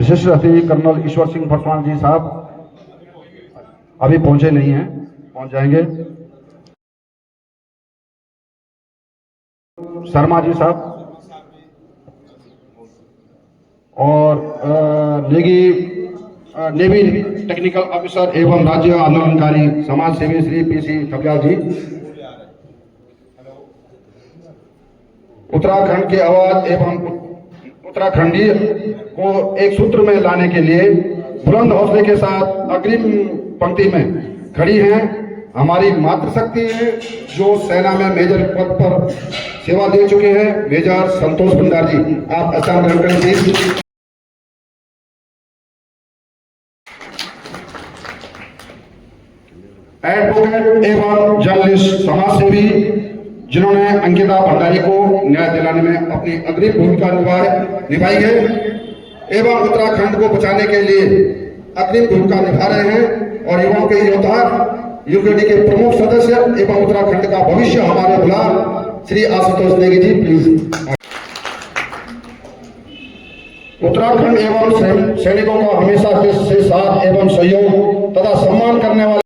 विशिष्ट अतिथि कर्नल ईश्वर सिंह फरसवान जी साहब अभी पहुंचे नहीं हैं, पहुंच जाएंगे। शर्मा जी साहब और नेवी टेक्निकल ऑफिसर एवं राज्य आंदोलनकारी समाज सेवी श्री पीसी थपलियाल जी। उत्तराखंड की आवाज एवं उत्तराखंडी को एक सूत्र में लाने के लिए बुलंद हौसले के साथ अग्रिम पंक्ति में खड़ी हैं हमारी मातृशक्ति है, जो सेना में मेजर पद पर सेवा दे चुके हैं, मेजर संतोष भंडार जी। आप स्थान ग्रहण करें प्लीज। एडवोकेट एवं जर्नलिस्ट समाज सेवी जिन्होंने अंकिता भंडारी को न्याय दिलाने में अपनी अग्रिम भूमिका निभाई है एवं उत्तराखंड को बचाने के लिए अग्रिम भूमिका निभा रहे हैं और युवाओं के योद्धा यूकेडी के प्रमुख सदस्य एवं उत्तराखंड का भविष्य हमारे बुलार श्री आशुतोष नेगी जी प्लीज। उत्तराखंड एवं सैनिकों का हमेशा से साथ एवं सहयोग तथा सम्मान करने वाले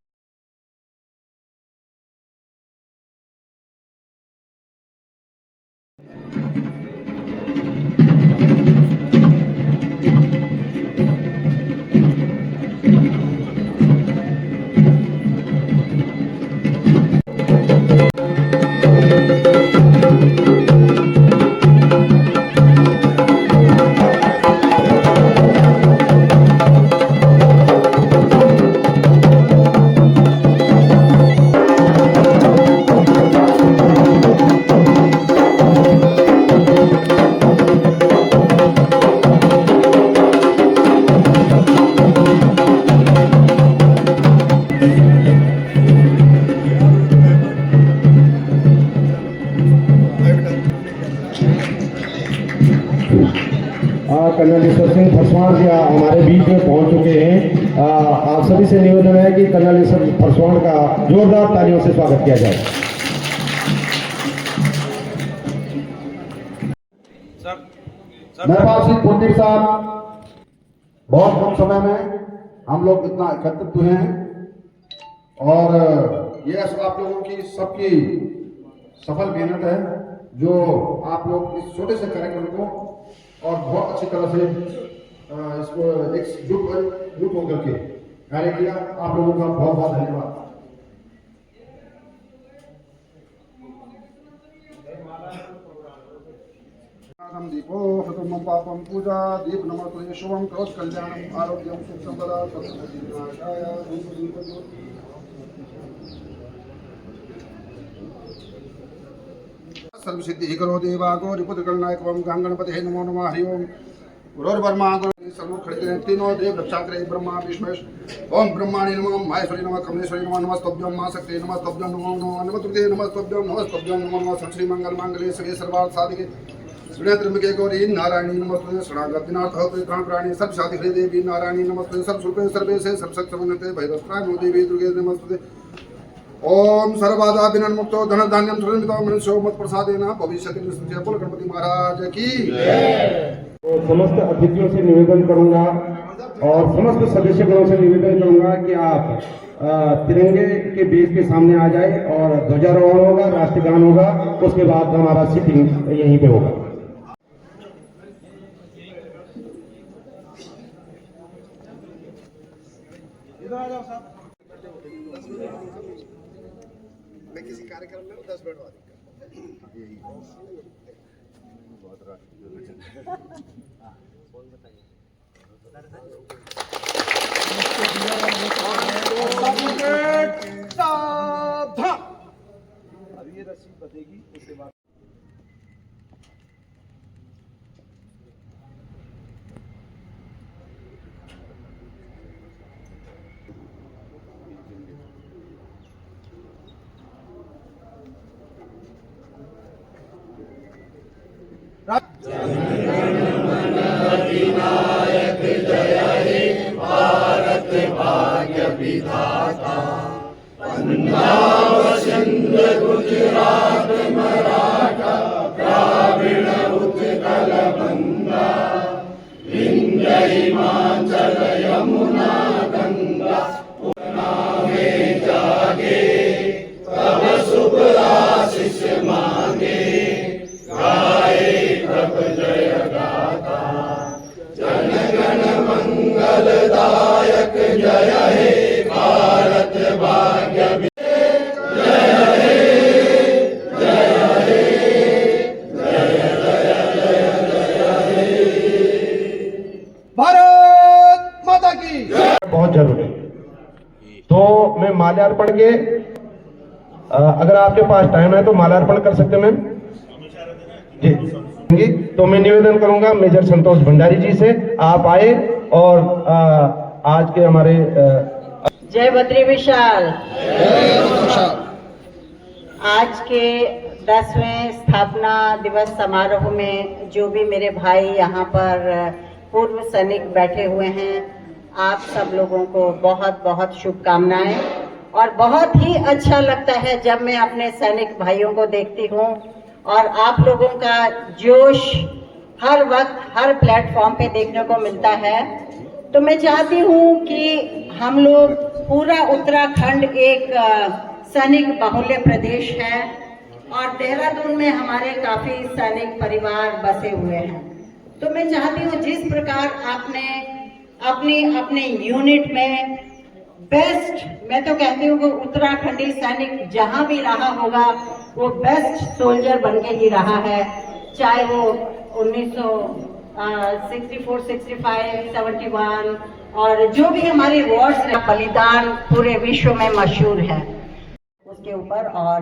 कर्नल ईश्वर सिंह फरसवान जी हमारे बीच में पहुंच चुके हैं। आप सभी से निवेदन है कि कर्नल ईश्वर फरसवान का जोरदार तालियों से स्वागत किया जाए। मेहरबान सिंह कुलदीप साहब, बहुत कम समय में हम लोग इतना एकत्रित हुए हैं और ये आप लोगों की सबकी सफल मेहनत है, जो आप लोग इस छोटे से कार्यक्रम को और बहुत अच्छी तरह से इसको एकजुट होकर के कार्य किया। आप लोगों का बहुत बहुत धन्यवाद। दीपो हतुम पापम पूजा दीप नमस्ते शुभम करोति कल्याणम आरोग्यम सुख संपदा सत्संगतिनाशाय सर्वसिद्धि करो देवा गौरी पुत्र गणनायक गणपति नमो नमः हरि ओम गुरुर्ब्रह्मा सर्व खड़े तीनों देव रक्षाग्रह ब्रह्मा विष्णु ओम ब्रह्माणि नमः माहेश्वरी नमः कमलेश्वरी नमः नमस्तभ्यं मां शक्ति नमस्तभ्यं नमो नमः नमस्तुते नमस्तभ्यं नमस्तभ्यं नमो नमः श्री मंगल मांगल्ये शिवे सर्वार्थ साधिके त्र्यंबके गौरी नारायणी नमस्ते शरणागत दिनार्थ प्राण प्राणी सब साधि देवी नारायणी नमस्ते सब सुखे सर्वेशे सब शक्ति समन्विते भैरवत्राय देवी दुर्गे नमस्ते ओम सर्वबाधा विनन मुक्तो धन धान्यम सुरक्षितो मनुष्यो मत प्रसादेन भविष्यति निश्चय बोल गणपति महाराज की तो समस्त अतिथियों से निवेदन करूंगा और समस्त सदस्यगणों से निवेदन करूंगा कि आप तिरंगे के बेस के सामने आ जाए और ध्वजारोहण होगा, राष्ट्रगान होगा, उसके बाद हमारा सिटिंग यहीं पे होगा। मैं किसी कार्यक्रम में 10 मिनट बाद अब ये रस्सी बचेगी, उसके बाद अधिनायक जय हे भारत भाग्य विधाता, पंजाब सिंध गुजरात मराठा द्राविड़ उत्कल बंगा, विंध्य हिमाचल यमुना गंगा पूर्णा में जागे तब शुभ आशीष मांगे गाए प्रभ जय गाथा जन गण मंगलदायक जय हे भारत भाग्य भारत माता की बहुत जरूरी है। तो मैं माल्यार्पण के अगर आपके पास टाइम है तो माल्यार्पण कर सकते हैं मैम जी। तो मैं निवेदन करूंगा मेजर संतोष भंडारी जी से, आप आए और आज के हमारे जय बद्री विशाल। आज के 10वें स्थापना दिवस समारोह में जो भी मेरे भाई यहाँ पर पूर्व सैनिक बैठे हुए हैं, आप सब लोगों को बहुत बहुत शुभकामनाएं। और बहुत ही अच्छा लगता है जब मैं अपने सैनिक भाइयों को देखती हूँ और आप लोगों का जोश हर वक्त हर प्लेटफॉर्म पे देखने को मिलता है। तो मैं चाहती हूँ कि हम लोग पूरा उत्तराखंड एक सैनिक बाहुल्य प्रदेश है और देहरादून में हमारे काफी सैनिक परिवार बसे हुए हैं। तो मैं चाहती हूँ जिस प्रकार आपने अपने यूनिट में बेस्ट, मैं तो कहती हूँ कि उत्तराखंडी सैनिक जहां भी रहा होगा वो बेस्ट सोल्जर बन के ही रहा है, चाहे वो 1964, 65, 71 और जो भी हमारी वॉर्स बलिदान पूरे विश्व में मशहूर है उसके ऊपर, और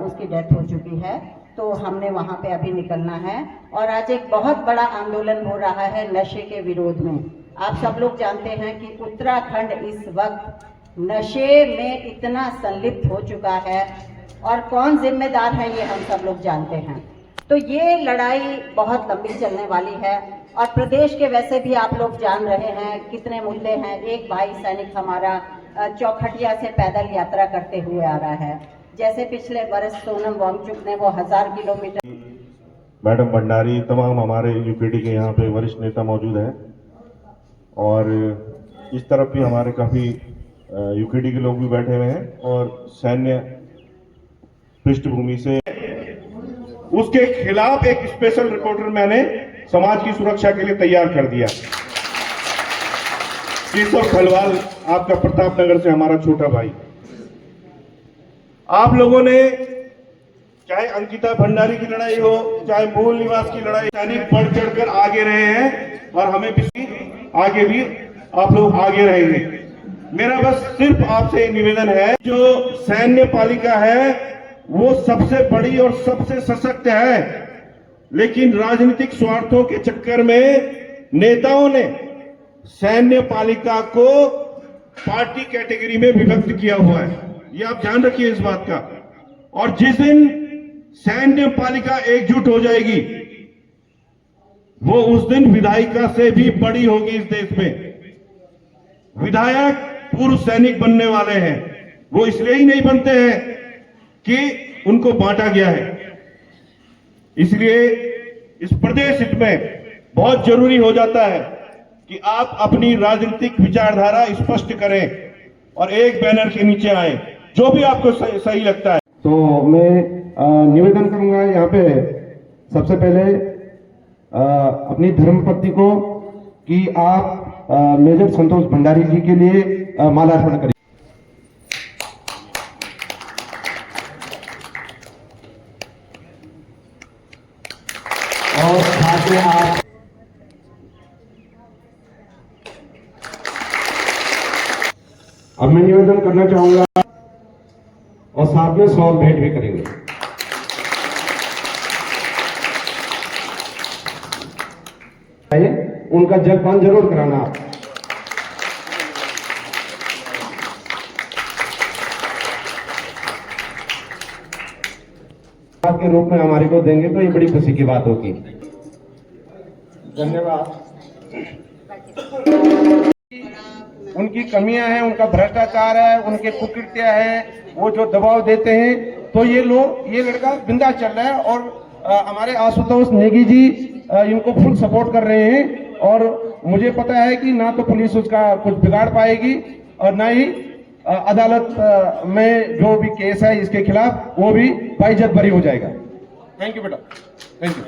उसकी डेथ हो चुकी है। तो हमने वहां पे अभी निकलना है और आज एक बहुत बड़ा आंदोलन हो रहा है नशे के विरोध में। आप सब लोग जानते हैं कि उत्तराखंड इस वक्त नशे में इतना संलिप्त हो चुका है और कौन जिम्मेदार है ये हम सब लोग जानते हैं। तो ये लड़ाई बहुत लंबी चलने वाली है और प्रदेश के वैसे भी आप लोग जान रहे हैं कितने मुद्दे हैं। एक भाई सैनिक हमारा चौखटिया से पैदल यात्रा करते हुए आ रहा है, जैसे पिछले वर्ष सोनम वांगचुक ने वो 1000 किलोमीटर। मैडम भंडारी, तमाम हमारे यूपीडी के यहाँ पे वरिष्ठ नेता मौजूद हैं और इस तरफ भी हमारे काफी यूपीडी के लोग भी बैठे हुए हैं और सैन्य पृष्ठभूमि से उसके खिलाफ एक स्पेशल रिपोर्टर मैंने समाज की सुरक्षा के लिए तैयार कर दिया। केशव खलवाल, आपका प्रतापनगर से हमारा छोटा भाई। आप लोगों ने चाहे अंकिता भंडारी की लड़ाई हो, चाहे मूल निवास की लड़ाई, सैनिक बढ़ चढ़कर आगे रहे हैं और हमें भी आगे भी आप लोग आगे रहेंगे। मेरा बस सिर्फ आपसे निवेदन है, जो सैन्य पालिका है वो सबसे बड़ी और सबसे सशक्त है, लेकिन राजनीतिक स्वार्थों के चक्कर में नेताओं ने सैन्य पालिका को पार्टी कैटेगरी में विभक्त किया हुआ है। ये आप ध्यान रखिए इस बात का। और जिस दिन सैन्य पालिका एकजुट हो जाएगी वो उस दिन विधायिका से भी बड़ी होगी इस देश में। विधायक पूर्व सैनिक बनने वाले हैं, वो इसलिए ही नहीं बनते हैं कि उनको बांटा गया है। इसलिए इस प्रदेश हित में बहुत जरूरी हो जाता है कि आप अपनी राजनीतिक विचारधारा स्पष्ट करें और एक बैनर के नीचे आए, जो भी आपको सही लगता है। तो मैं निवेदन करूंगा यहाँ पे सबसे पहले अपनी धर्मपत्नी को कि आप मेजर संतोष भंडारी जी के लिए माल्यार्पण करें। और साथ में आप अब मैं निवेदन करना चाहूंगा और साथ में शॉल भेंट भी करेंगे। उनका जलपान जरूर कराना आप। के रूप में हमारे को देंगे तो ये बड़ी खुशी की बात होगी। धन्यवाद। उनकी कमियां हैं, उनका भ्रष्टाचार है, उनके कुकृत्य है, वो जो दबाव देते हैं, तो ये लड़का बिंदास चल रहा है और हमारे आशुतोष नेगी जी इनको फुल सपोर्ट कर रहे हैं और मुझे पता है कि ना तो पुलिस उसका कुछ बिगाड़ पाएगी और ना ही अदालत में जो भी केस है इसके खिलाफ वो भी बाइज्जत बरी हो जाएगा। थैंक यू बेटा, थैंक यू।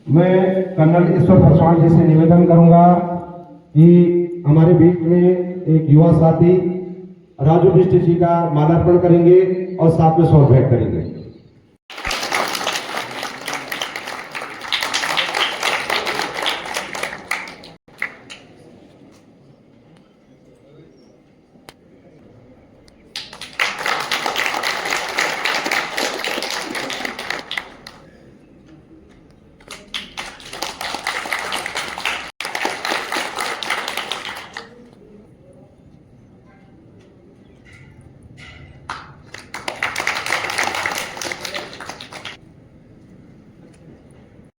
मैं कर्नल ईश्वर पासवान जी से निवेदन करूंगा कि हमारे बीच में एक युवा साथी राजू बिष्ट जी का माल्यार्पण करेंगे और साथ में शॉर्ट भेंट करेंगे।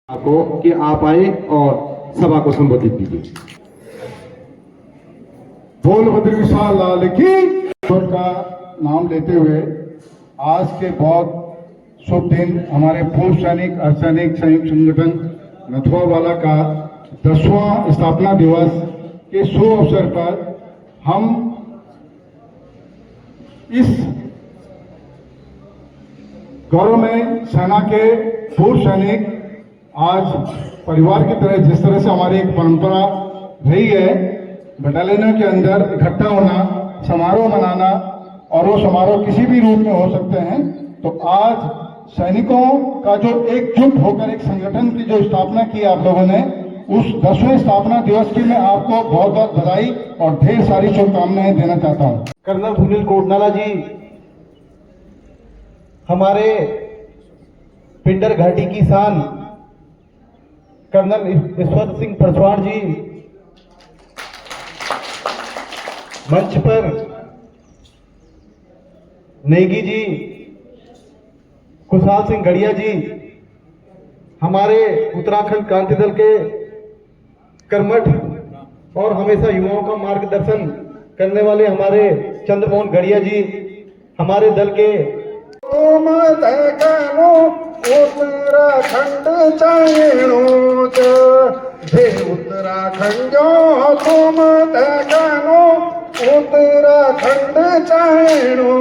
आपको कि आप आए और सभा को संबोधित कीजिए। बोल बद्री विशाल लाल की ईश्वर का नाम लेते हुए आज के बहुत शुभ दिन हमारे पूर्व सैनिक अर्धसैनिक संयुक्त संगठन नथुआवाला का 10वां स्थापना दिवस के शुभ अवसर पर हम इस गौरव में सेना के पूर्व सैनिक आज परिवार की तरह जिस तरह से हमारी एक परंपरा रही है बटालियनों के अंदर इकट्ठा होना, समारोह मनाना, और वो समारोह किसी भी रूप में हो सकते हैं, तो आज सैनिकों का जो एकजुट होकर एक संगठन की जो स्थापना की आप लोगों ने, उस 10वें स्थापना दिवस की मैं आपको बहुत बहुत बधाई और ढेर सारी शुभकामनाएं देना चाहता हूं। कर्नल सुनील कोटनाला जी, हमारे पिंडर घाटी की शान कर्नल ईश्वर सिंह पासवान जी, मंच पर नेगी जी, खुशहाल सिंह गढ़िया जी, हमारे उत्तराखंड क्रांति दल के कर्मठ और हमेशा युवाओं का मार्गदर्शन करने वाले हमारे चंद्रमोहन गढ़िया जी, हमारे दल के उत्तराखंड चाइणो उत्तराखंड तुम देखो उत्तराखंड चाइणो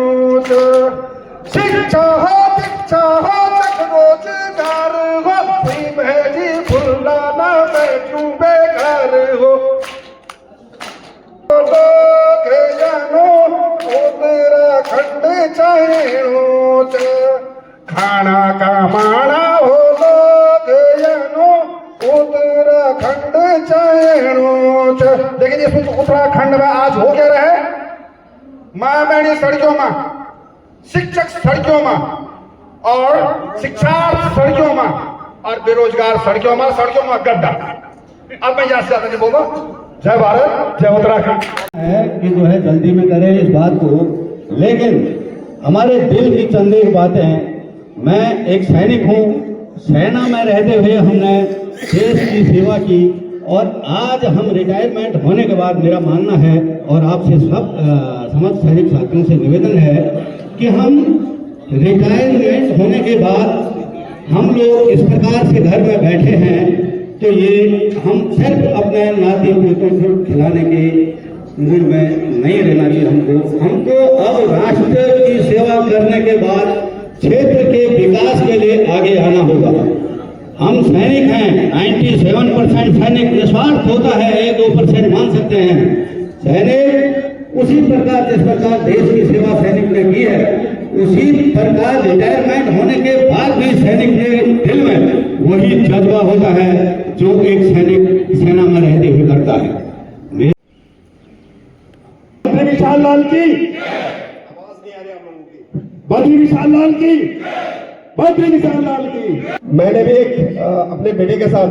शिक्षा हो दीक्षा हो रोजगार हो भेजी फुलाना बैठू बेघर हो उत्तराखंड चाइणो खाना कमाना हो लोग उत्तराखंड चाइणो। देखिए इसमें उत्तराखंड में आज हो क्या रहे, माँ बहनी सड़कों में, शिक्षक सड़कों में, और शिक्षा सड़कों में, और बेरोजगार सड़कों में गड्ढा। अब मैं यहाँ से ज्यादा नहीं बोलो। जय भारत, जय उत्तराखंड। है कि जो है जल्दी में करें इस बात को, लेकिन हमारे दिल की चंद एक बातें, मैं एक सैनिक हूँ, सेना में रहते हुए हमने देश की सेवा की, और आज हम रिटायरमेंट होने के बाद मेरा मानना है और आपसे सब समस्त सैनिक साथियों से निवेदन है कि हम रिटायरमेंट होने के बाद हम लोग इस प्रकार से घर में बैठे हैं, तो ये हम सिर्फ अपने नाती पोतों को खिलाने के मूड में नहीं रहना चाहिए। हमको अब राष्ट्र की सेवा करने के बाद क्षेत्र के विकास के लिए आगे आना होगा। हम सैनिक हैं, 97% सैनिक निस्वार्थ होता है, 1-2% मान सकते हैं। सैनिक उसी प्रकार जिस प्रकार देश की सेवा सैनिक ने की है, उसी प्रकार रिटायरमेंट होने के बाद भी सैनिक के दिल में वही जज्बा होता है जो एक सैनिक सेना में रहते हुए करता है। बद्री विशाल लाल की, आवाज नहीं आ रही आप लोगों की, बद्री विशाल लाल की, बद्री विशाल लाल की। मैंने भी एक अपने बेटे के साथ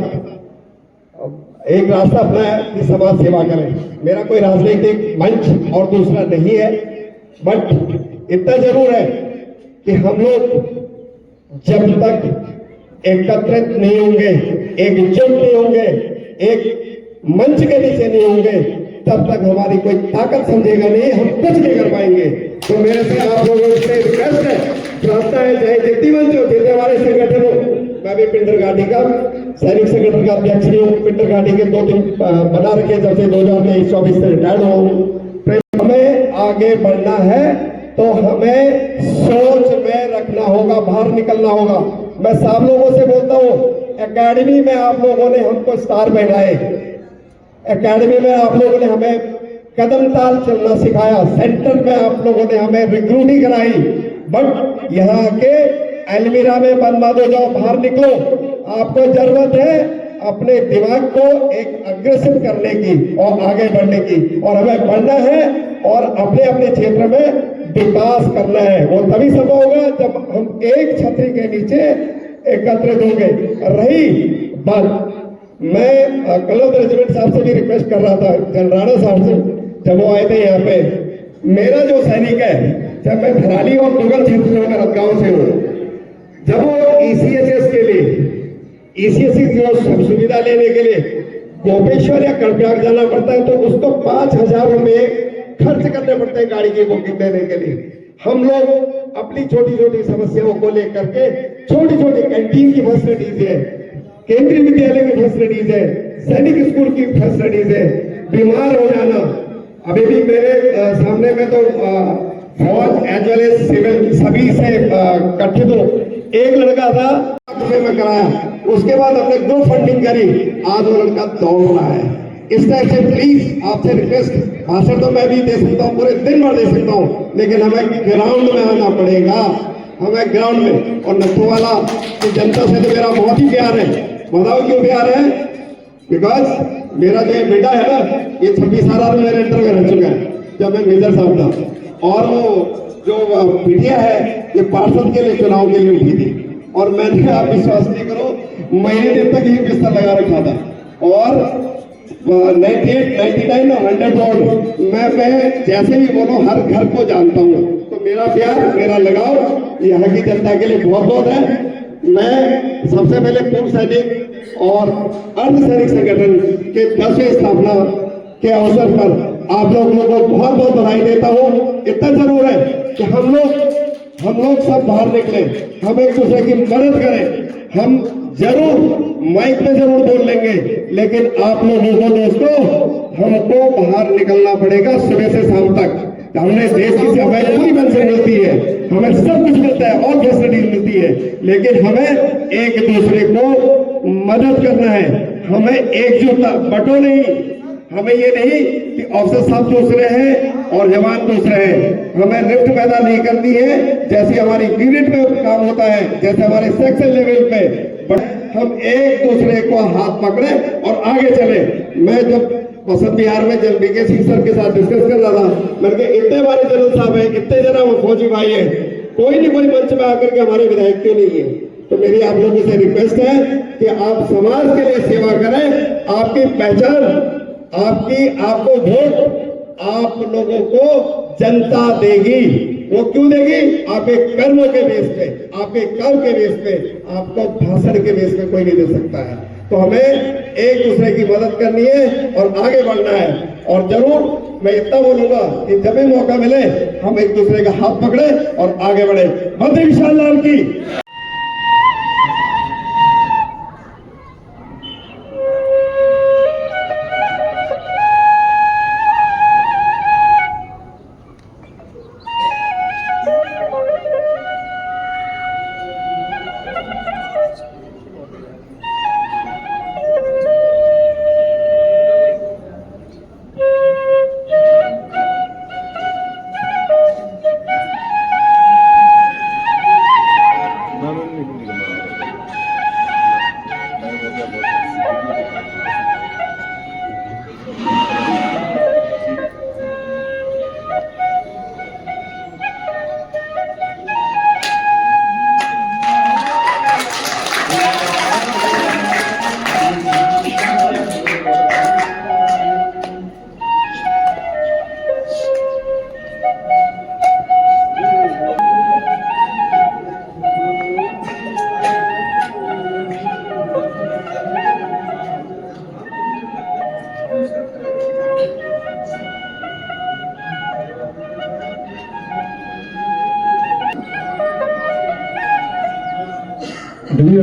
एक रास्ता अपनाया कि समाज सेवा करें। मेरा कोई राजनीतिक मंच और दूसरा नहीं है, बट इतना जरूर है कि हम लोग जब तक एकत्रित नहीं होंगे, एकजुट नहीं होंगे, एक मंच के नीचे नहीं होंगे, तब तक हमारी कोई ताकत समझेगा नहीं, हम कुछ नहीं कर पाएंगे। तो मेरे से आप लोगों से रिक्वेस्ट है, प्रार्थना है, चाहे जितनी मंच हो, जितने हमारे संगठन हो। मैं भी पिंडर घाटी का सैनिक संगठन का अध्यक्ष भी हूँ। पिंडर घाटी के 2 टीम बना रखे जब से 2023-24 से रिटायर्ड हुआ हूँ। हमें आगे बढ़ना है तो हमें सोच में रखना होगा, बाहर निकलना होगा। मैं सब लोगों से बोलता हूँ, एकेडमी में आप लोगों ने हमको स्टार बनाए, एकेडमी में आप लोगों ने हमें कदम ताल चलना सिखाया, सेंटर में आप लोगों ने हमें रिक्रूटिंग कराई, बट यहाँ के अलमीरा में बंद मत हो जाओ, बाहर निकलो। आपको जरूरत है अपने दिमाग को एक अग्रेसिव करने की और आगे बढ़ने की, और हमें बढ़ना है और अपने अपने क्षेत्र में विकास करना है। वो तभी संभव होगा जब हम एक छतरी के नीचे एकत्रित होंगे। रही बात, मैं कलौद रेजिमेंट साहब से भी रिक्वेस्ट कर रहा था, जनरल राणा साहब से, जब वो आए थे यहाँ पे, मेरा जो सैनिक है, जब मैं धराली और मुगल क्षेत्र में रतगांव से हूँ, जब वो ECHS के लिए, ECHS की सुविधा लेने के लिए गोपेश्वर या कर्नाटक जाना पड़ता है, तो उसको 5,000 रुपए खर्च करने पड़ते हैं गाड़ी की बुकिंग देने के लिए। हम लोग अपनी छोटी छोटी समस्याओं को लेकर के, छोटी छोटी कैंटीन की फैसिलिटीज है, केंद्रीय विद्यालय की फैसिलिटीज है, सैनिक स्कूल की फैसिलिटीज है, बीमार हो जाना, अभी भी मेरे सामने में तो फौज एज वेल एज सिविल सभी से गठित हूँ। एक लड़का था में कराया, उसके बाद हमने ग्रुप फंडिंग करी, आज वो लड़का दौड़ रहा है। इस टाइप से प्लीज आपसे रिक्वेस्ट, भाषण तो मैं भी दे सकता हूँ, पूरे दिन भर दे सकता हूँ, लेकिन हमें ग्राउंड में आना पड़ेगा, हमें ग्राउंड में। और नथुवाला की जनता से तो मेरा बहुत ही प्यार है। बताओ क्यों प्यार है? बिकॉज मेरा जो बेटा है ना, ये 26 साल मेरे अंडर में रह चुका है जब मैं मेजर साहब था, और वो जो बिटिया है ये पार्षद के लिए चुनाव के लिए उठी थी, और मैंने, आप विश्वास नहीं करो, महीने दिन तक ही बिस्तर लगा रखा था, और 98, 99 और 100 वोट मैं जैसे भी बोलो हर घर को जानता हूँ। तो मेरा प्यार, मेरा लगाव यहाँ की जनता के लिए बहुत बहुत है। मैं सबसे पहले पूर्व सैनिक और अर्धसैनिक संगठन के 10वें स्थापना के अवसर पर आप लोगों को बहुत बहुत बधाई देता हूँ। इतना जरूर है कि हम लोग सब बाहर निकले, हम एक दूसरे की मदद करें। हम जरूर माइक पे जरूर बोल लेंगे, लेकिन आप लोगों को दोस्तों हमको बाहर निकलना पड़ेगा सुबह से शाम तक। हमने देश की हमें पूरी पेंशन मिलती है, हमें सब कुछ मिलता है और फैसिलिटीज मिलती है, लेकिन हमें एक दूसरे को मदद करना है, हमें एकजुटता, बटो नहीं। हमें ये नहीं कि ऑफिसर साहब दूसरे हैं और जवान दूसरे हैं, हमें लिफ्ट पैदा नहीं करनी है जैसे हमारी यूनिट में काम होता है, जैसे हमारे सेक्शन लेवल पे, बट हम एक दूसरे को हाथ पकड़े और आगे चले। मैं जब बसंत बिहार में जब BK सिंह सर के साथ डिस्कस कर रहा था, मैंने कहा इतने हमारे जनरल साहब है, इतने जना वो फौजी भाई है, कोई नहीं कोई मंच में आकर के हमारे विधायक क्यों नहीं है? तो मेरी आप लोगों से रिक्वेस्ट है कि आप समाज के लिए सेवा करें। आपकी पहचान, आपको वोट आप लोगों को जनता देगी। वो क्यों देगी? आपके कर्मों के बेस पे, आपके काम के बेस पे, आपको भाषण के बेस पे कोई नहीं दे सकता है। तो हमें एक दूसरे की मदद करनी है और आगे बढ़ना है। और जरूर मैं इतना बोलूंगा कि जब भी मौका मिले हम एक दूसरे का हाथ पकड़े और आगे बढ़े। बद्री विशाल लाल की।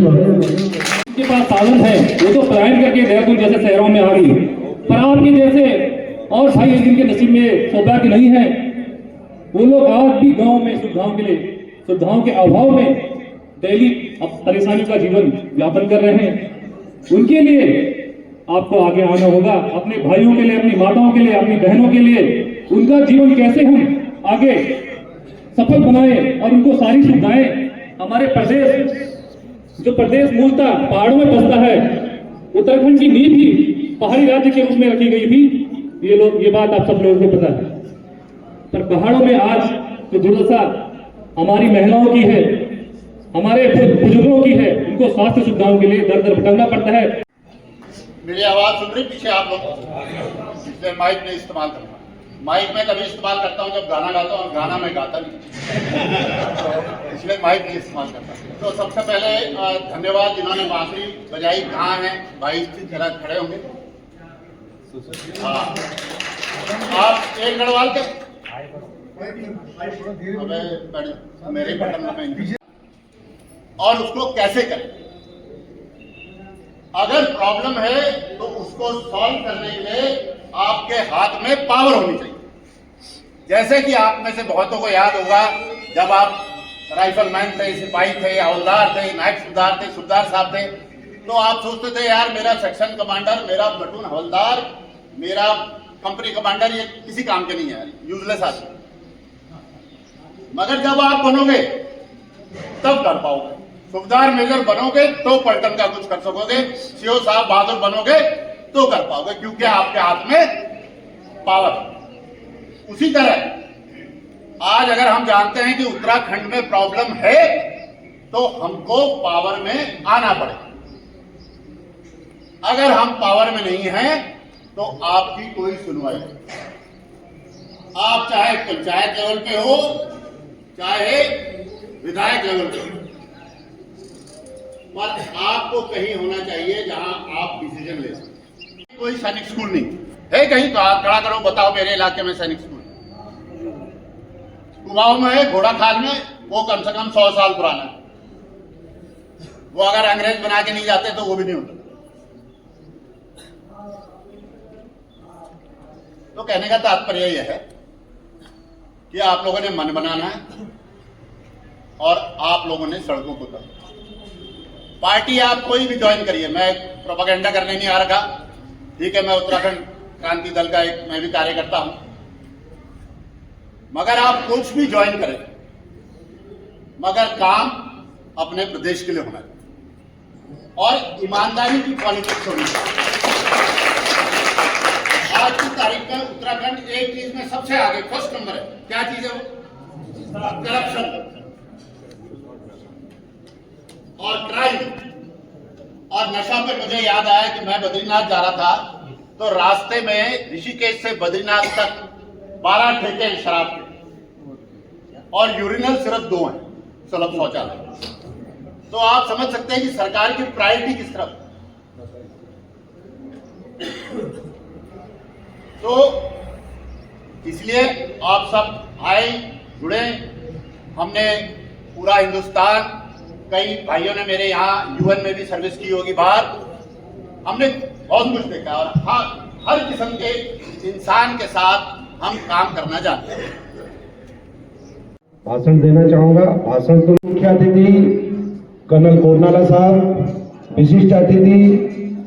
के पास साधन है वो तो पलायन करके देहरादून जैसे शहरों में आ गई, पर आपके जैसे और भाई जिनके नसीब में सौभाग्य नहीं है, वो लोग आज भी गांव में सुविधाओं के अभाव में डेली परेशानी का जीवन यापन कर रहे हैं। उनके लिए आपको आगे आना होगा, अपने भाइयों के लिए, अपनी माताओं के लिए, अपनी बहनों के लिए, उनका जीवन कैसे हम आगे सफल बनाए और उनको सारी सुविधाएं। हमारे प्रदेश मूलतः पहाड़ों में बसता है, उत्तराखंड की नींव भी पहाड़ी राज्य के रूप में रखी गई थी, ये बात आप सब लोगों को पता है। पर पहाड़ों में आज जो दुर्दशा हमारी महिलाओं की है, हमारे बुजुर्गों की है, उनको स्वास्थ्य सुविधाओं के लिए दर दर भटकना पड़ता है। मेरी आवाज सुन रही पीछे आप लोग? इसलिए माइक नहीं इस्तेमाल करना। माइक में कभी इस्तेमाल करता हूँ जब गाना गाता हूँ, और गाना मैं गाता नहीं, इसलिए माइक नहीं इस्तेमाल करता। तो सबसे पहले धन्यवाद जिन्होंने बांसुरी बजाई। कहाँ हैं भाई? इस तरह खड़े होंगे। हाँ, आप एक गढ़वाल के? मेरे बटन में। और उसको कैसे करें? अगर प्रॉब्लम है तो उसको सॉल्व करने के लिए आपके हाथ में पावर होनी चाहिए। जैसे कि आप में से बहुतों को याद होगा, जब आप राइफलमैन थे, सिपाही थे, हवलदार थे, नायब सुबेदार थे, सुबेदार साहब थे, तो आप सोचते थे यार मेरा सेक्शन कमांडर, मेरा प्लाटून हवलदार, मेरा कंपनी कमांडर ये किसी काम के नहीं है, यूजलेस आदमी। मगर जब आप बनोगे तब कर पाओगे। सूबेदार मेजर बनोगे तो पलटन का कुछ कर सकोगे, सीओ साहब बहादुर बनोगे तो कर पाओगे, क्योंकि आपके हाथ में पावर। उसी तरह आज अगर हम जानते हैं कि उत्तराखंड में प्रॉब्लम है तो हमको पावर में आना पड़ेगा। अगर हम पावर में नहीं हैं तो आपकी कोई सुनवाई नहीं। आप चाहे पंचायत लेवल पे हो, चाहे विधायक लेवल पे हो, पर आपको कहीं होना चाहिए जहां आप डिसीजन ले सकें। कोई सैनिक स्कूल नहीं है कहीं, तो आप खड़ा करो, बताओ मेरे इलाके में सैनिक स्कूल। कुमाऊं में है, घोड़ाखाल में, वो कम से कम 100 साल पुराना है। वो अगर अंग्रेज बना के नहीं जाते तो वो भी नहीं होता। तो कहने का तात्पर्य यह है कि आप लोगों ने मन बनाना है और आप लोगों ने सड़कों को उतरना। पार्टी आप कोई भी ज्वाइन करिए, मैं प्रोपेगेंडा करने नहीं आ रखा, ठीक है, मैं उत्तराखंड क्रांति दल का एक मैं भी कार्यकर्ता हूं, मगर आप कुछ भी ज्वाइन करें, मगर काम अपने प्रदेश के लिए होना चाहिए और ईमानदारी की पॉलिटिक्स होनी चाहिए। आज की तारीख में उत्तराखंड एक चीज में सबसे आगे, फर्स्ट नंबर है। क्या चीज है वो? करप्शन और क्राइम और नशा। पे मुझे याद आया कि मैं बद्रीनाथ जा रहा था, तो रास्ते में ऋषिकेश से बद्रीनाथ तक 12 ठेके हैं शराब के, और यूरिनल सिर्फ 2 हैं, सुलभ शौचालय। तो आप समझ सकते हैं कि सरकार की प्रायोरिटी किस तरफ। तो इसलिए आप सब आए, जुड़े। हमने पूरा हिंदुस्तान, कई भाइयों ने मेरे यहाँ यूएन में भी सर्विस की होगी बाहर, हमने बहुत कुछ देखा और हर किस्म के इंसान के साथ हम काम करना जानते हैं। भाषण देना चाहूंगा। भाषण तो मुख्य अतिथि कर्नल कोरनाला साहब, विशिष्ट अतिथि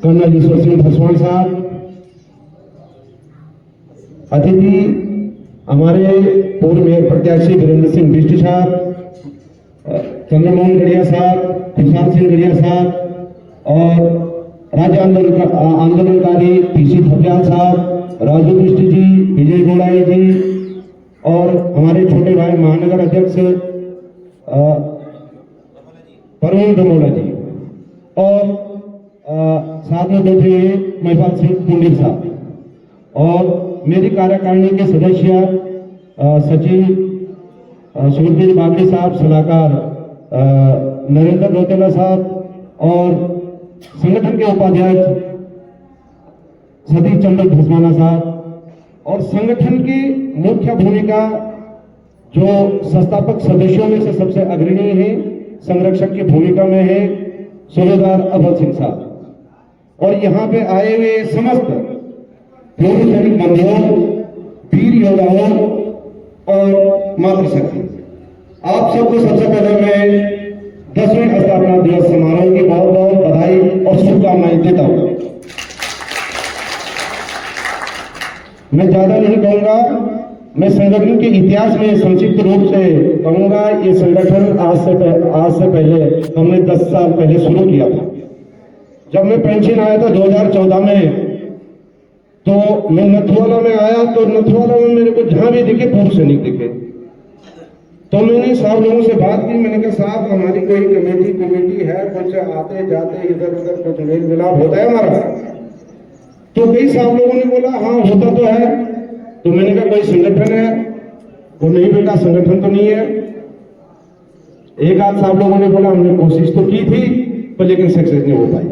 कर्नल ईश्वर सिंह भसवान साहब, अतिथि हमारे पूर्व मेयर प्रत्याशी वीरेंद्र सिंह बिष्ट साहब, चंद्रमोहन गढ़िया साहब, खुशहाल सिंह गढ़िया साहब और राज्य आंदोलनकारी पीसी थपलियाल साहब, राजू बिष्ट जी, विजय गोड़ाई जी और हमारे छोटे भाई महानगर अध्यक्ष परवीन धमोला जी और साथ में बैठे हैं महिपाल सिंह पुंडीर साहब और मेरी कार्यकारिणी के सदस्य सचिव सुरजीत बागड़ी साहब, सलाहकार नरेंद्र रोतेला साहब और संगठन के उपाध्यक्ष सतीश चंद्र भसवाना साहब और संगठन की मुख्य भूमिका जो संस्थापक सदस्यों में से सबसे अग्रणी है, संरक्षक की भूमिका में है सूबेदार अभय सिंह साहब और यहाँ पे आए हुए समस्त पूर्व सैनिक बंधुओं, वीर योद्धाओं और मातृशक्ति, आप सबको सबसे पहले मैं 10वें स्थापना दिवस समारोह की बहुत बहुत बधाई और शुभकामनाएं देता हूं। मैं ज्यादा नहीं कहूंगा, मैं संगठन के इतिहास में संक्षिप्त रूप से कहूंगा। ये संगठन आज से पहले हमने 10 साल पहले शुरू किया था। जब मैं पेंशन आया था 2014 में, तो मैं नथुवाला में आया, तो नथुवाला में मेरे को जहां भी दिखे पूर्व सैनिक दिखे। तो मैंने साहब लोगों से बात की, मैंने कहा साहब हमारी कोई कमेटी है, कुछ आते जाते इधर उधर कुछ मेल मिलाप होता है हमारा। तो कई साहब लोगों ने बोला हाँ होता तो है। तो मैंने कहा कोई संगठन है? वो नहीं बेटा संगठन तो नहीं है। एक आध साहब लोगों ने बोला हमने कोशिश तो की थी पर लेकिन सक्सेस नहीं हो पाई।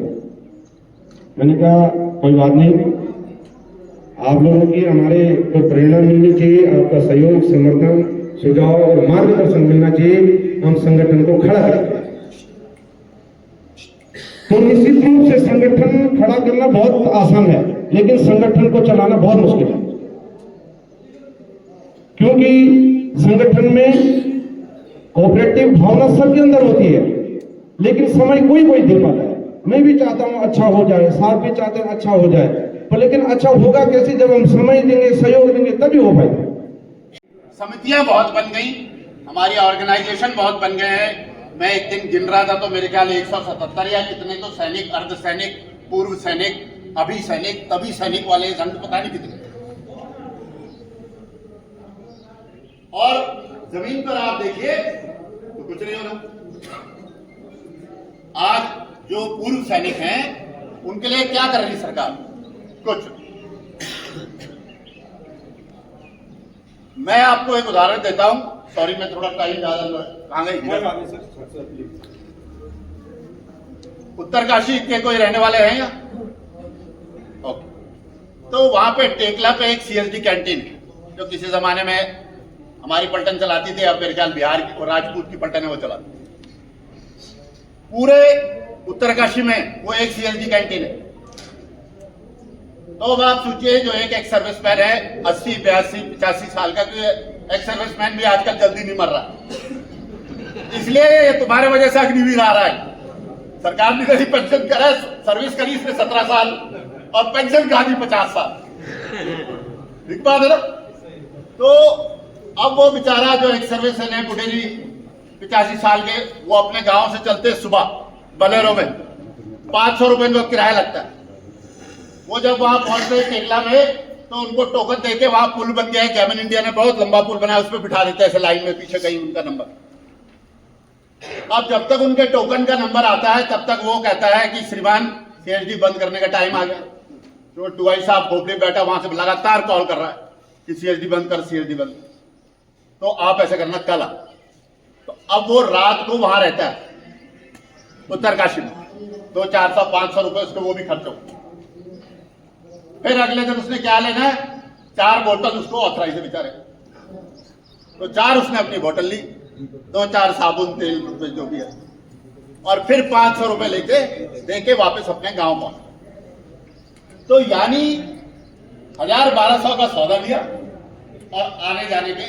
मैंने कहा कोई बात नहीं, आप लोगों की हमारे को प्रेरणा मिलनी चाहिए, आपका सहयोग, समर्थन, सुझाव और मार्गदर्शन मिलना चाहिए, हम संगठन को खड़ा करें। तो निश्चित रूप से संगठन खड़ा करना बहुत आसान है, लेकिन संगठन को चलाना बहुत मुश्किल है, क्योंकि संगठन में कोऑपरेटिव भावना सबके अंदर होती है, लेकिन समय कोई दे पाता है। मैं भी चाहता हूं अच्छा हो जाए, साहब भी चाहते हैं अच्छा हो जाए, पर लेकिन अच्छा होगा कैसे? जब हम समय देंगे, सहयोग देंगे, तभी हो पाएगा। समितियां बहुत बन गई, हमारी ऑर्गेनाइजेशन बहुत बन गए हैं। मैं एक दिन गिन रहा था तो मेरे ख्याल 177 या कितने तो सैनिक, अर्ध सैनिक, पूर्व सैनिक, अभी सैनिक, तभी सैनिक वाले संघ पता नहीं कितने। और जमीन पर आप देखिए तो कुछ नहीं हो रहा। आज जो पूर्व सैनिक हैं उनके लिए क्या कर रही सरकार? कुछ। मैं आपको एक उदाहरण देता हूं, सॉरी मैं थोड़ा टाइम ज्यादा कहां गई। उत्तरकाशी के कोई रहने वाले हैं या? ओके, तो वहां पे टेकला पे एक सीएसडी कैंटीन है जो किसी जमाने में हमारी पलटन चलाती थी, अब मेरे ख्याल बिहार की और राजपूत की पलटन है वो चलाती। पूरे उत्तरकाशी में वो एक सीएसडी कैंटीन है। तो अब आप सोचिए जो एक एक्स सर्विसमैन है 80, 82, 85 साल का, एक्स सर्विसमैन भी आजकल जल्दी नहीं मर रहा, इसलिए तुम्हारे वजह से अग्निवीर आ रहा है। सरकार ने कभी पेंशन करा, सर्विस करी इसने 17 साल और पेंशन कहा दी 50 साल। ठीक बात है ना? तो अब वो बेचारा जो एक सर्विसमैन है बुढ़े जी 85 साल के, वो अपने गांव से चलते सुबह बलेरो में 500 रुपए में किराया लगता है। वो जब वहां पहुंचते टेकला में तो उनको टोकन देके, वहां पुल बन गया है, गैमन इंडिया ने बहुत लंबा पुल बनाया, उस पर बिठा देते हैं ऐसे लाइन में, पीछे कहीं उनका नंबर। अब जब तक उनके टोकन का नंबर आता है तब तक वो कहता है कि श्रीमान सीएसडी बंद करने का टाइम आ गया। जो टुआई साहब खोपड़ी बैठा वहां से लगातार कॉल कर रहा है कि सीएसडी बंद कर, सीएसडी बंद। तो आप ऐसा करना कल आ। तो अब वो रात को वहां रहता है उत्तरकाशी में, 200, 400, 500 रुपए उसको वो भी खर्च हो। फिर अगले दिन उसने क्या लेना है? 4 बोतल उसको ऑथराइज है बेचारे, तो 4 उसने अपनी बोतल ली, 2-4 साबुन, तेल जो भी है, और फिर 500 रुपए लेके देके वापस अपने गांव पहुंचे। तो यानी 1000-1200 का सौदा लिया और आने जाने के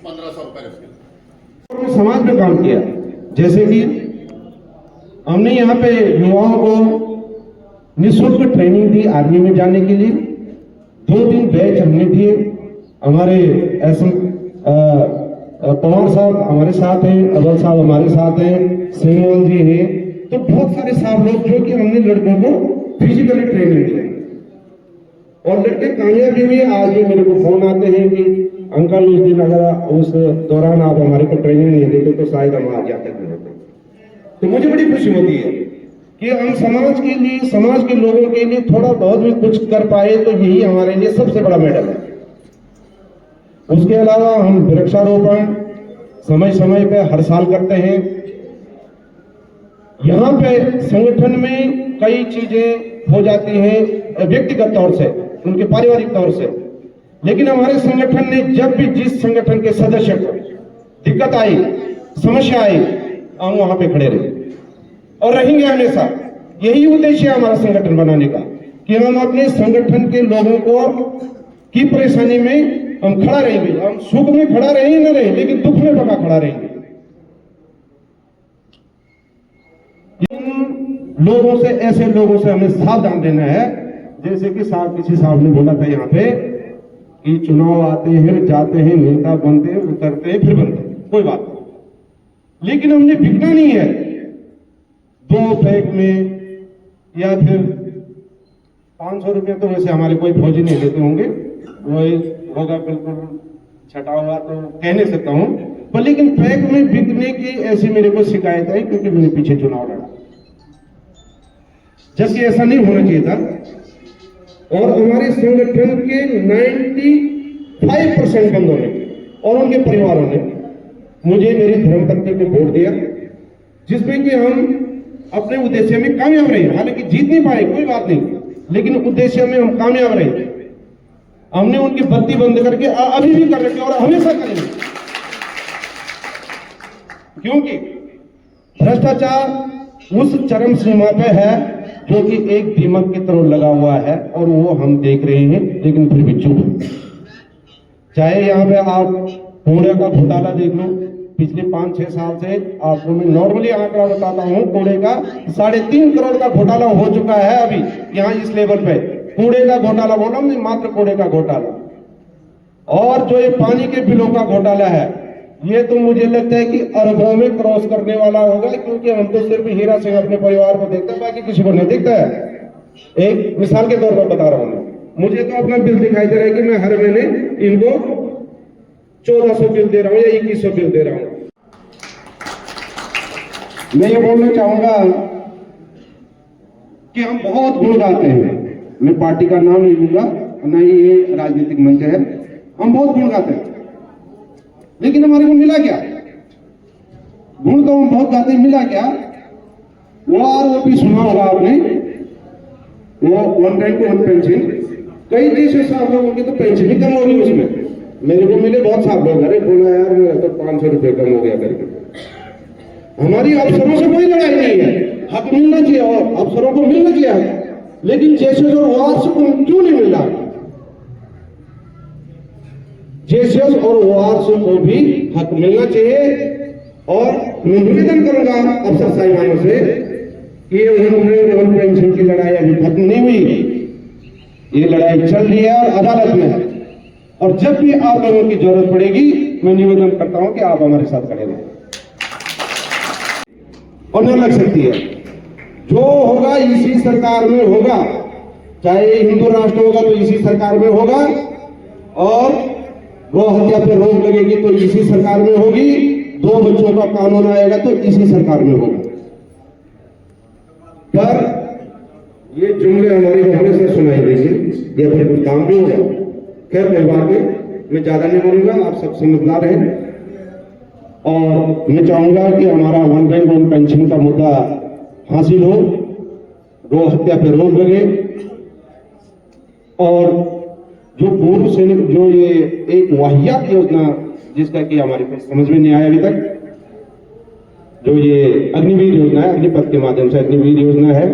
1500 रुपए उसके। समाज में काम किया, जैसे कि हमने यहाँ पे युवाओं को निःशुल्क ट्रेनिंग दी आर्मी में जाने के लिए। 2-3 बैच हमने दिए। हमारे एसएम पवार साहब हमारे साथ हैं, अव्वल साहब हमारे साथ हैं, श्रीमोहन जी हैं, तो बहुत सारे साहब लोग जो कि हमने लड़कों को फिजिकली ट्रेनिंग दी और लड़के कामयाब भी हुए। आज भी मेरे को फोन आते हैं कि अंकल उस दिन अगर उस दौरान आप हमारे को ट्रेनिंग नहीं देते तो शायद हम आज जाते नहीं होते। तो मुझे बड़ी खुशी होती है कि हम समाज के लिए, समाज के लोगों के लिए थोड़ा बहुत भी कुछ कर पाए, तो यही हमारे लिए सबसे बड़ा मेडल है। उसके अलावा हम वृक्षारोपण समय समय पे हर साल करते हैं। यहाँ पे संगठन में कई चीजें हो जाती हैं व्यक्तिगत तौर से, उनके पारिवारिक तौर से, लेकिन हमारे संगठन ने जब भी जिस संगठन के सदस्य को दिक्कत आई, समस्या आई, हम वहां पे खड़े रहे। और रहेंगे हमेशा। यही उद्देश्य है हमारा संगठन बनाने का, कि हम अपने संगठन के लोगों को की परेशानी में हम खड़ा रहेंगे। हम सुख में खड़ा रहे न रहे, लेकिन दुख में पका खड़ा रहेंगे। इन लोगों से, ऐसे लोगों से हमें सावधान रहना है। जैसे कि किसी साहब ने बोला था यहाँ पे कि चुनाव आते हैं, जाते हैं, नेता बनते हैं, उतरते हैं, फिर बनते हैं, कोई बात नहीं। लेकिन हमने बिकना नहीं है 2 पैक में, या फिर 500 रुपये तो वैसे हमारे कोई फौजी नहीं देते होंगे, वही होगा बिल्कुल छटा हुआ तो कह नहीं सकता हूं, पर लेकिन पैक में बिकने की ऐसी मेरे को शिकायत है, क्योंकि मैंने पीछे चुनाव लड़ा, जबकि ऐसा नहीं होना चाहिए था। और हमारे संगठन के 95% बंदों ने और उनके परिवारों ने मुझे मेरी धर्मपत्नी को वोट दिया, जिसमें कि हम अपने उद्देश्य में कामयाब रहे। हालांकि जीत नहीं पाए, कोई बात नहीं, लेकिन उद्देश्य में हम कामयाब रहे। हमने उनकी बत्ती बंद करके अभी भी कर रखे और हमेशा करेंगे, क्योंकि भ्रष्टाचार उस चरम सीमा पे है जो कि एक दीमक की तरह लगा हुआ है, और वो हम देख रहे हैं, लेकिन फिर भी चुप। चाहे यहाँ पे आप कूड़े का घोटाला देख लो, पिछले 5-6 साल से आपको मैं नॉर्मली आंकड़ा बताता हूँ, कूड़े का 3.5 करोड़ का घोटाला हो चुका है अभी यहाँ इस लेवल पे। कूड़े का घोटाला बोला मैं, मात्र कूड़े का घोटाला। और जो ये पानी के बिलों का घोटाला है, ये तो मुझे लगता है कि अरबों में क्रॉस करने वाला होगा, क्योंकि हम तो सिर्फ हीरा सिंह अपने परिवार को देखते हैं, बाकी किसी को नहीं दिखता है। एक मिसाल के तौर पर बता रहा हूं, मुझे तो अपना बिल दिखाई दे रहा है कि मैं हर महीने इनको 1400 बिल दे रहा हूं या 2100 बिल दे रहा हूं। मैं ये बोलना चाहूंगा कि हम बहुत गुण गाते हैं। मैं पार्टी का नाम नहीं लूंगा, न ही ये राजनीतिक मंच है। हम बहुत गुण गाते हैं, लेकिन हमारे को मिला क्या? गुण तो हम बहुत गाते हैं, मिला क्या? वो भी सुना होगा आपने, वो 1 टाइम टू 1 पेंशन। कई देशों से आप लोगों की तो पेंशन ही कम होगी उसमें। मेरे को मिले बहुत साहब लोग, अरे बोला यार तो 500 रुपये कम हो गया करके। हमारी अफसरों से कोई लड़ाई नहीं है, हक मिलना चाहिए और अफसरों को मिलना चाहिए, लेकिन जैसे जो वार्स को क्यों नहीं मिल रहा? जेसीएस और वार्स को भी हक मिलना चाहिए। और मैं निवेदन करूंगा अफसर साहिबानों से कि ये वन पेंशन की लड़ाई अभी खत्म नहीं हुई, ये लड़ाई चल रही है और अदालत में है। और जब भी आप लोगों की जरूरत पड़ेगी, मैं निवेदन करता हूं कि आप हमारे साथ खड़े रहें और न लग सकती है। जो होगा इसी सरकार में होगा, चाहे हिंदू राष्ट्र होगा तो इसी सरकार में होगा, और गौ हत्या पे रोक लगेगी तो इसी सरकार में होगी, 2 बच्चों का कानून आएगा तो इसी सरकार में होगा। पर ये जुमले हमारी बहने से सुनाई देंगे या फिर कुछ काम भी होगा। खैर कोई बात नहीं, मैं ज्यादा नहीं बोलूंगा, आप सब समझदार हैं। और मैं चाहूंगा कि हमारा 1 रैंक 1 पेंशन का मुद्दा हासिल हो, गौ हत्या पे रोक लगे, और जो पूर्व सैनिक, जो ये एक वाहियात योजना जिसका कि हमारे को समझ में नहीं आया अभी तक, जो ये अग्निवीर योजना है, अग्निपथ के माध्यम से अग्निवीर योजना है,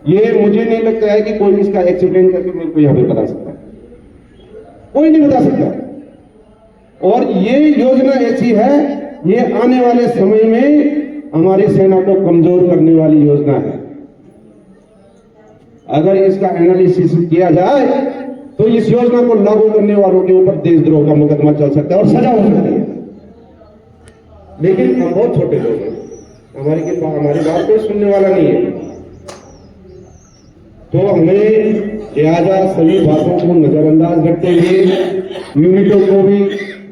ये मुझे नहीं लगता है कि कोई इसका एक्सप्लेन करके मेरे को यहाँ पे बता सकता है, कोई नहीं बता सकता। और ये योजना ऐसी है, ये आने वाले समय में हमारी सेना को कमजोर करने वाली योजना है। अगर इसका एनालिसिस किया जाए तो इस योजना को लागू करने वालों के ऊपर देशद्रोह का मुकदमा चल सकता है और सजा हो सकती है। लेकिन हम बहुत छोटे लोग हैं, हमारी बात कोई सुनने वाला नहीं है, तो हमें लिहाजा सभी बातों को नजरअंदाज रखते हुए यूनिटों को भी,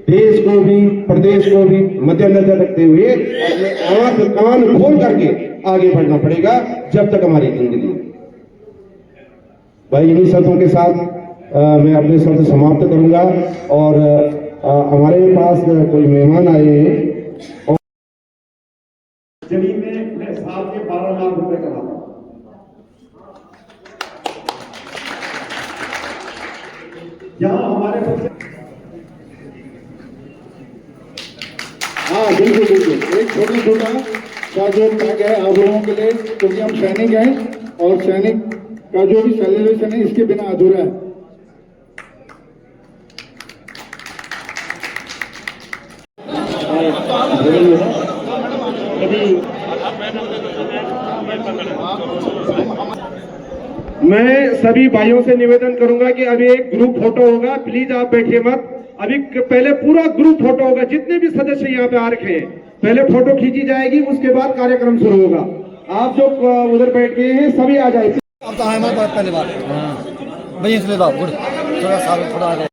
देश को भी, प्रदेश को भी मद्देनजर रखते हुए अपने आंख कान खोल करके आगे बढ़ना पड़ेगा जब तक हमारी जिंदगी। भाई इन्हीं शब्दों के साथ मैं अपने शब्द समाप्त करूंगा। और हमारे पास कोई मेहमान आए हैं, और जमीन में मैं साल के 12 लाख रुपए कमाता हूं। यहाँ हमारे बच्चे, हाँ बिल्कुल बिल्कुल, एक छोटा का जो टैग है आप लोगों के लिए, क्योंकि हम सैनिक हैं और सैनिक का जो भी सेलिब्रेशन है इसके बिना अधूरा है। मैं सभी भाइयों से निवेदन करूंगा कि अभी एक ग्रुप फोटो होगा, प्लीज आप बैठिए मत। अभी पहले पूरा ग्रुप फोटो होगा, जितने भी सदस्य यहाँ पे आ रखे हैं पहले फोटो खींची जाएगी, उसके बाद कार्यक्रम शुरू होगा। आप जो उधर बैठ गए हैं सभी आ जाए। अब तो हमारे पास पहली बार भाई इसलिए बाप गुड थोड़ा साल थोड़ा आ जाए।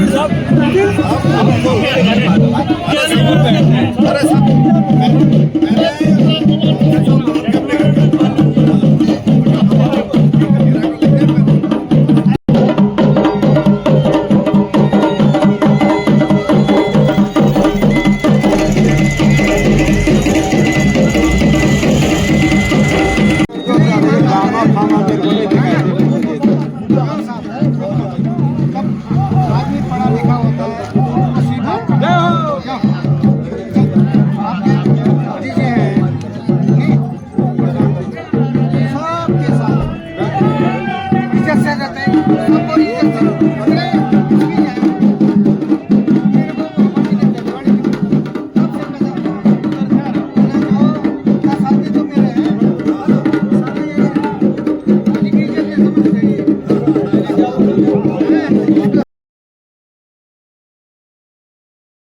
साहब